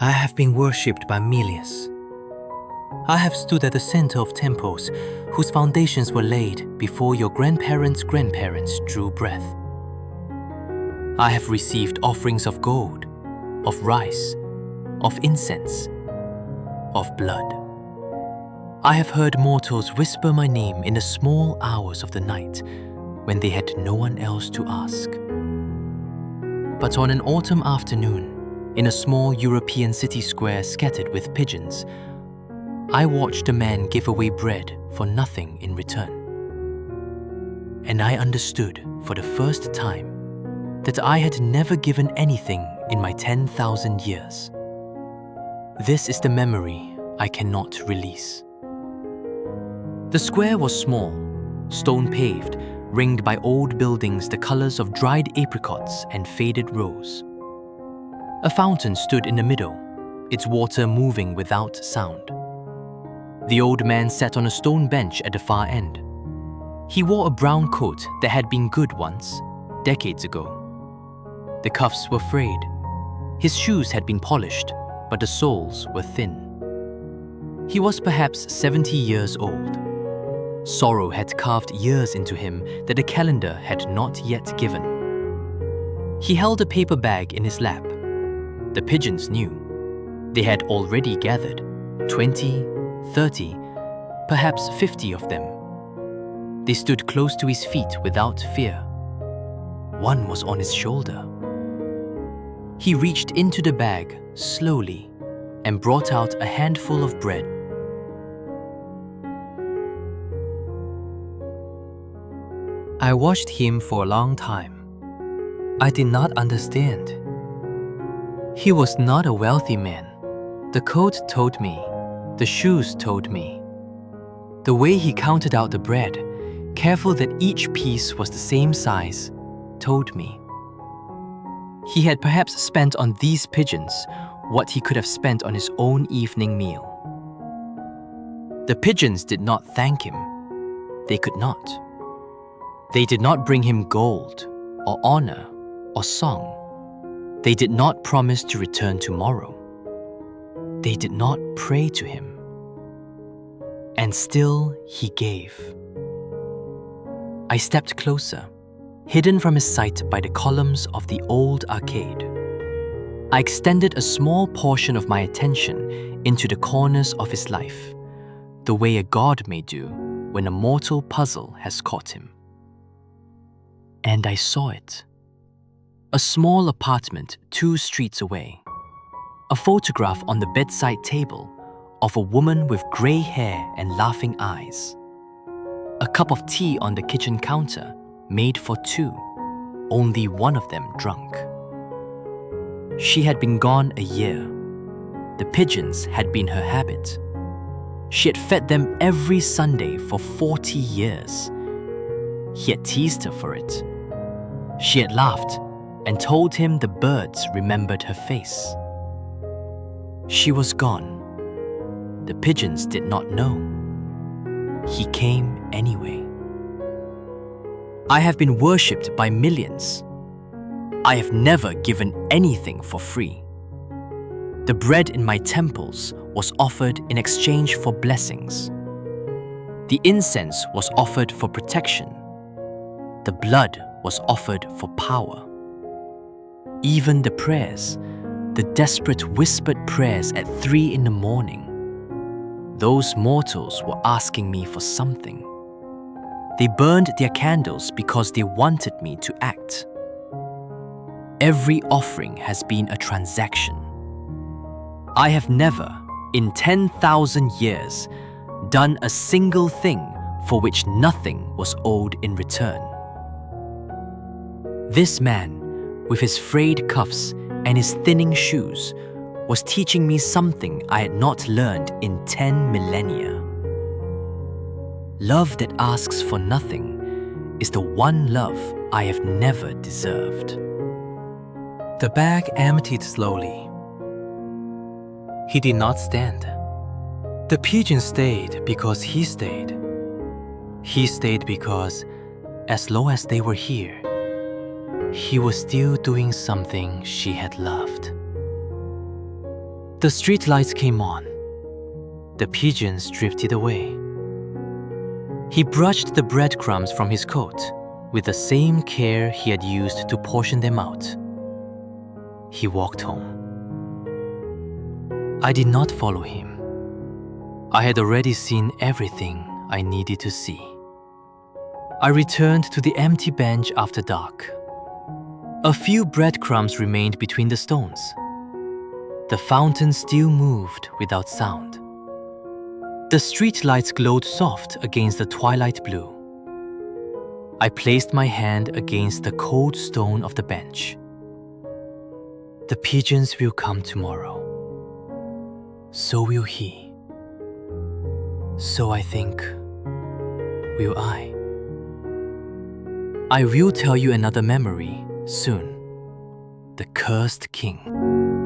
I have been worshipped by millions. I have stood at the center of temples whose foundations were laid before your grandparents' grandparents drew breath. I have received offerings of gold, of rice, of incense, of blood. I have heard mortals whisper my name in the small hours of the night when they had no one else to ask. But on an autumn afternoon, in a small European city square scattered with pigeons, I watched a man give away bread for nothing in return. And I understood for the first time that I had never given anything in my 10,000 years. This is the memory I cannot release. The square was small, stone-paved, ringed by old buildings the colors of dried apricots and faded rose. A fountain stood in the middle, its water moving without sound. The old man sat on a stone bench at the far end. He wore a brown coat that had been good once, decades ago. The cuffs were frayed. His shoes had been polished, but the soles were thin. He was perhaps 70 years old. Sorrow had carved years into him that the calendar had not yet given. He held a paper bag in his lap. The pigeons knew. They had already gathered 20, 30, perhaps 50 of them. They stood close to his feet without fear. One was on his shoulder. He reached into the bag slowly and brought out a handful of bread. I watched him for a long time. I did not understand. He was not a wealthy man. The coat told me. The shoes told me. The way he counted out the bread, careful that each piece was the same size, told me. He had perhaps spent on these pigeons what he could have spent on his own evening meal. The pigeons did not thank him. They could not. They did not bring him gold, or honor, or song. They did not promise to return tomorrow. They did not pray to him. And still he gave. I stepped closer, hidden from his sight by the columns of the old arcade. I extended a small portion of my attention into the corners of his life, the way a god may do when a mortal puzzle has caught him. And I saw it. A small apartment 2 streets away. A photograph on the bedside table of a woman with gray hair and laughing eyes. A cup of tea on the kitchen counter, made for 2, only one of them drunk. She had been gone a year. The pigeons had been her habit. She had fed them every Sunday for 40 years. He had teased her for it. She had laughed and told him the birds remembered her face. She was gone. The pigeons did not know. He came anyway. I have been worshipped by millions. I have never given anything for free. The bread in my temples was offered in exchange for blessings. The incense was offered for protection. The blood was offered for power. Even the prayers, the desperate whispered prayers at 3 in the morning, those mortals were asking me for something. They burned their candles because they wanted me to act. Every offering has been a transaction. I have never, in 10,000 years, done a single thing for which nothing was owed in return. This man, with his frayed cuffs and his thinning shoes, was teaching me something I had not learned in 10 millennia. Love that asks for nothing is the one love I have never deserved. The bag emptied slowly. He did not stand. The pigeon stayed because he stayed. He stayed because, as long as they were here, he was still doing something she had loved. The streetlights came on. The pigeons drifted away. He brushed the breadcrumbs from his coat with the same care he had used to portion them out. He walked home. I did not follow him. I had already seen everything I needed to see. I returned to the empty bench after dark. A few breadcrumbs remained between the stones. The fountain still moved without sound. The streetlights glowed soft against the twilight blue. I placed my hand against the cold stone of the bench. The pigeons will come tomorrow. So will he. So I think, will I. I will tell you another memory soon. The Cursed King.